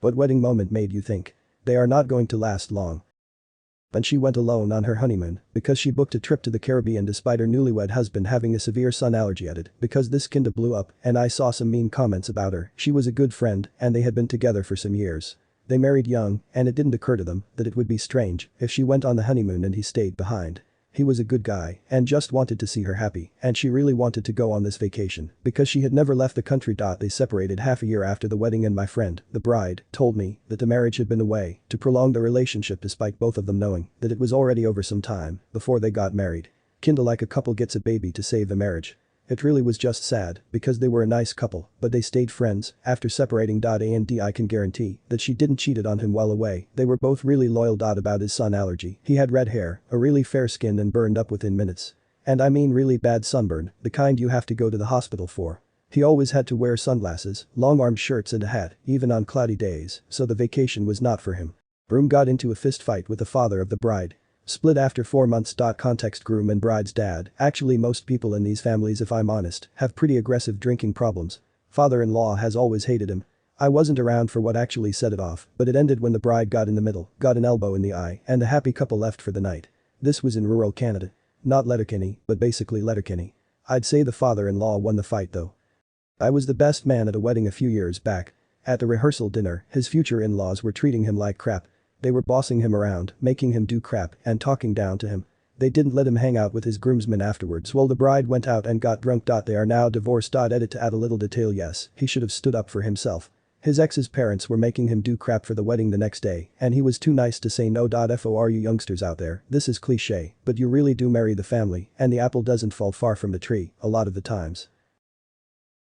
What wedding moment made you think they are not going to last long? And she went alone on her honeymoon because she booked a trip to the Caribbean despite her newlywed husband having a severe sun allergy at it because this kinda blew up and I saw some mean comments about her. She was a good friend and they had been together for some years. They married young and it didn't occur to them that it would be strange if she went on the honeymoon and he stayed behind. He was a good guy and just wanted to see her happy and she really wanted to go on this vacation because she had never left the country. They separated half a year after the wedding and my friend, the bride, told me that the marriage had been a way to prolong the relationship despite both of them knowing that it was already over some time before they got married. Kinda like a couple gets a baby to save the marriage. It really was just sad because they were a nice couple but they stayed friends after separating. And I can guarantee that she didn't cheated on him while away. They were both really loyal. About his sun allergy, he had red hair, a really fair skin and burned up within minutes. And I mean really bad sunburn, the kind you have to go to the hospital for. He always had to wear sunglasses, long-armed shirts and a hat, even on cloudy days, so the vacation was not for him. Groom got into a fist fight with the father of the bride. Split after 4 months. Context: groom and bride's dad. Actually most people in these families, if I'm honest, have pretty aggressive drinking problems. Father-in-law has always hated him. I wasn't around for what actually set it off, but it ended when the bride got in the middle, got an elbow in the eye, and the happy couple left for the night. This was in rural Canada. Not Letterkenny, but basically Letterkenny. I'd say the father-in-law won the fight though. I was the best man at a wedding a few years back. At the rehearsal dinner, his future in-laws were treating him like crap. They were bossing him around, making him do crap, and talking down to him. They didn't let him hang out with his groomsmen afterwards while the bride went out and got drunk. They are now divorced. Edit to add a little detail: yes, he should have stood up for himself. His ex's parents were making him do crap for the wedding the next day, and he was too nice to say no. For you youngsters out there, this is cliche, but you really do marry the family, and the apple doesn't fall far from the tree, a lot of the times.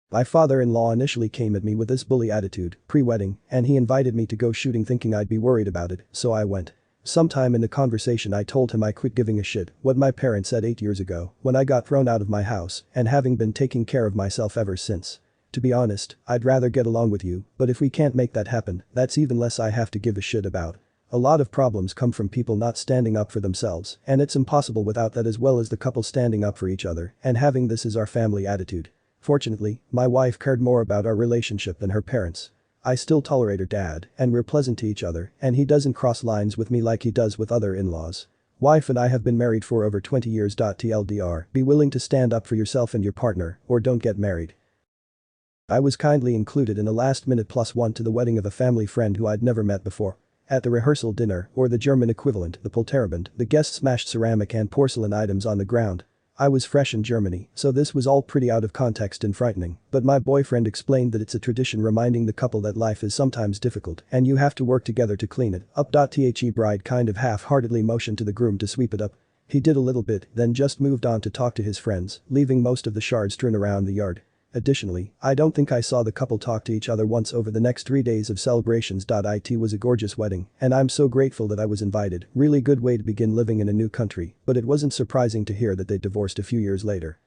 My father-in-law initially came at me with this bully attitude, pre-wedding, and he invited me to go shooting thinking I'd be worried about it, so I went. Sometime in the conversation I told him I quit giving a shit what my parents said 8 years ago when I got thrown out of my house and having been taking care of myself ever since. To be honest, I'd rather get along with you, but if we can't make that happen, that's even less I have to give a shit about. A lot of problems come from people not standing up for themselves, and it's impossible without that, as well as the couple standing up for each other and having this as our family attitude. Fortunately, my wife cared more about our relationship than her parents. I still tolerate her dad, and we're pleasant to each other, and he doesn't cross lines with me like he does with other in-laws. Wife and I have been married for over 20 years. TLDR, be willing to stand up for yourself and your partner, or don't get married. I was kindly included in a last-minute +1 to the wedding of a family friend who I'd never met before. At the rehearsal dinner, or the German equivalent, the Polterabend, the guests smashed ceramic and porcelain items on the ground. I was fresh in Germany, so this was all pretty out of context and frightening, but my boyfriend explained that it's a tradition reminding the couple that life is sometimes difficult and you have to work together to clean it up. The bride kind of half-heartedly motioned to the groom to sweep it up. He did a little bit, then just moved on to talk to his friends, leaving most of the shards strewn around the yard. Additionally, I don't think I saw the couple talk to each other once over the next 3 days of celebrations. It was a gorgeous wedding, and I'm so grateful that I was invited. Really good way to begin living in a new country, but it wasn't surprising to hear that they divorced a few years later.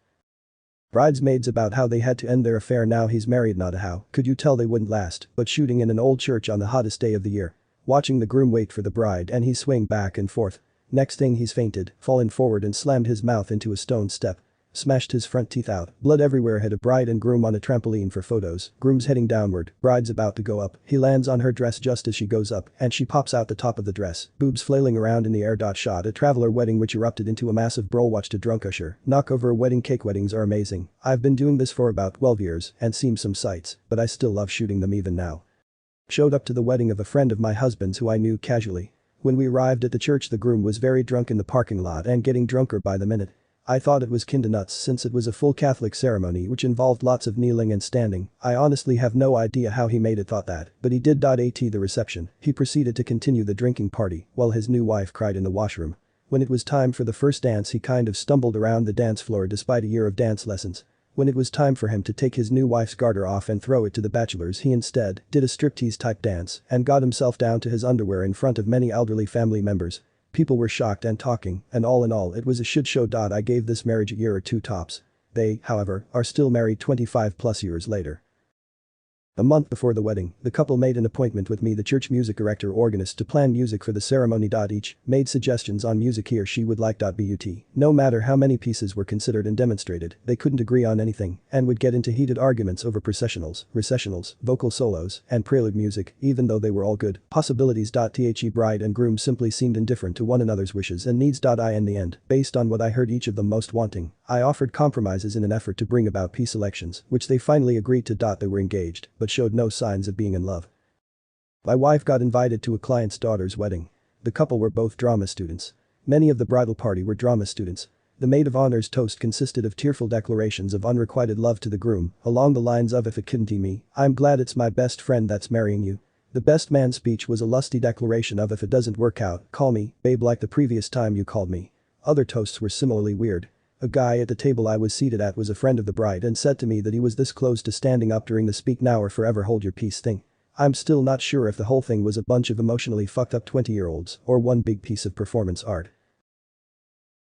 Bridesmaids about how they had to end their affair. Now he's married. Not how could you tell they wouldn't last, but shooting in an old church on the hottest day of the year. Watching the groom wait for the bride and he swing back and forth. Next thing he's fainted, fallen forward and slammed his mouth into a stone step. Smashed his front teeth out, blood everywhere. Hit a bride and groom on a trampoline for photos. Groom's heading downward, bride's about to go up. He lands on her dress just as she goes up and she pops out the top of the dress, boobs flailing around in the air. Shot a traveler wedding which erupted into a massive brawl. Watched a drunk usher knock over a wedding cake. Weddings are amazing. I've been doing this for about 12 years and seen some sights, but I still love shooting them even now. Showed up to the wedding of a friend of my husband's who I knew casually. When we arrived at the church, the groom was very drunk in the parking lot and getting drunker by the minute. I thought it was kinda nuts since it was a full Catholic ceremony which involved lots of kneeling and standing. I honestly have no idea how he made it thought that, but he did. At the reception, he proceeded to continue the drinking party while his new wife cried in the washroom. When it was time for the first dance, he kind of stumbled around the dance floor despite a year of dance lessons. When it was time for him to take his new wife's garter off and throw it to the bachelors, he instead did a striptease type dance and got himself down to his underwear in front of many elderly family members. People were shocked and talking, and all in all it was a shit show. I gave this marriage a year or two tops. They, however, are still married 25+ years later. A month before the wedding, the couple made an appointment with me, the church music director organist, to plan music for the ceremony. Each made suggestions on music he or she would like. But no matter how many pieces were considered and demonstrated, they couldn't agree on anything and would get into heated arguments over processionals, recessionals, vocal solos, and prelude music, even though they were all good possibilities. The bride and groom simply seemed indifferent to one another's wishes and needs. In the end, based on what I heard each of them most wanting, I offered compromises in an effort to bring about peace elections, which they finally agreed to. They were engaged, but showed no signs of being in love. My wife got invited to a client's daughter's wedding. The couple were both drama students. Many of the bridal party were drama students. The maid of honor's toast consisted of tearful declarations of unrequited love to the groom, along the lines of, "If it couldn't be me, I'm glad it's my best friend that's marrying you." The best man's speech was a lusty declaration of, "If it doesn't work out, call me, babe, like the previous time you called me." Other toasts were similarly weird. A guy at the table I was seated at was a friend of the bride and said to me that he was this close to standing up during the "speak now or forever hold your peace" thing. I'm still not sure if the whole thing was a bunch of emotionally fucked up 20-year-olds or one big piece of performance art.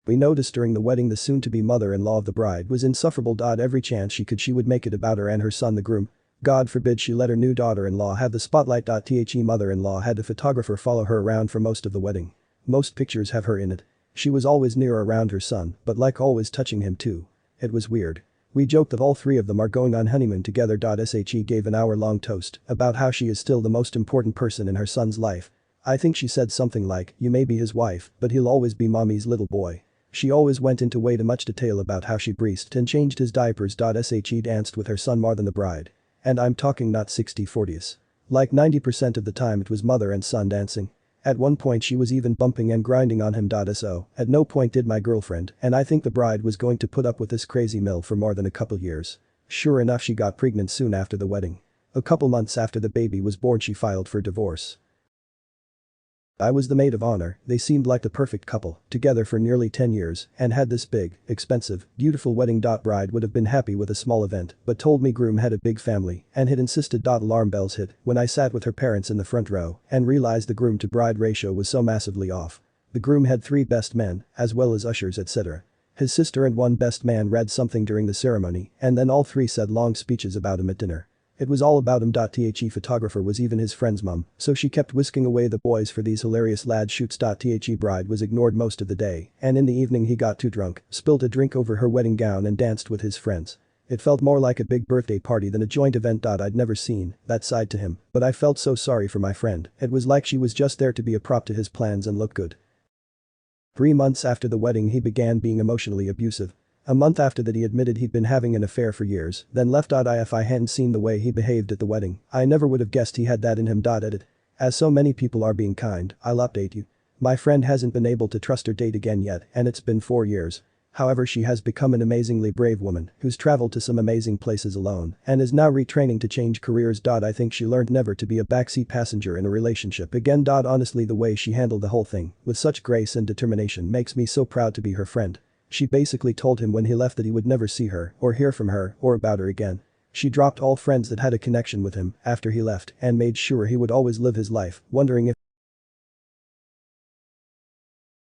We noticed during the wedding the soon-to-be mother-in-law of the bride was insufferable. Every chance she would make it about her and her son the groom. God forbid she let her new daughter-in-law have the spotlight. The mother-in-law had the photographer follow her around for most of the wedding. Most pictures have her in it. She was always near or around her son, but like always touching him too. It was weird. We joked that all three of them are going on honeymoon together. She gave an hour-long toast about how she is still the most important person in her son's life. I think she said something like, "You may be his wife, but he'll always be mommy's little boy." She always went into way too much detail about how she breastfed and changed his diapers. She danced with her son more than the bride. And I'm talking not 60-40s. Like 90% of the time it was mother and son dancing. At one point she was even bumping and grinding on him. So, at no point did my girlfriend, and I think the bride, was going to put up with this crazy mill for more than a couple years. Sure enough, she got pregnant soon after the wedding. A couple months after the baby was born she filed for divorce. I was the maid of honor. They seemed like the perfect couple, together for nearly 10 years, and had this big, expensive, beautiful wedding. Bride would have been happy with a small event, but told me groom had a big family and had insisted. Alarm bells hit when I sat with her parents in the front row and realized the groom to bride ratio was so massively off. The groom had 3 best men, as well as ushers, etc. His sister and one best man read something during the ceremony, and then all 3 said long speeches about him at dinner. It was all about him. The photographer was even his friend's mum, so she kept whisking away the boys for these hilarious lad shoots. The bride was ignored most of the day, and in the evening he got too drunk, spilled a drink over her wedding gown and danced with his friends. It felt more like a big birthday party than a joint event. I'd never seen that side to him, but I felt so sorry for my friend. It was like she was just there to be a prop to his plans and look good. 3 months after the wedding he began being emotionally abusive. A month after that he admitted he'd been having an affair for years, then left. If I hadn't seen the way he behaved at the wedding, I never would have guessed he had that in him. Edit. As so many people are being kind, I'll update you. My friend hasn't been able to trust her date again yet, and it's been 4 years. However, she has become an amazingly brave woman who's traveled to some amazing places alone and is now retraining to change careers. I think she learned never to be a backseat passenger in a relationship again. Honestly, the way she handled the whole thing with such grace and determination makes me so proud to be her friend. She basically told him when he left that he would never see her or hear from her or about her again. She dropped all friends that had a connection with him after he left and made sure he would always live his life, wondering if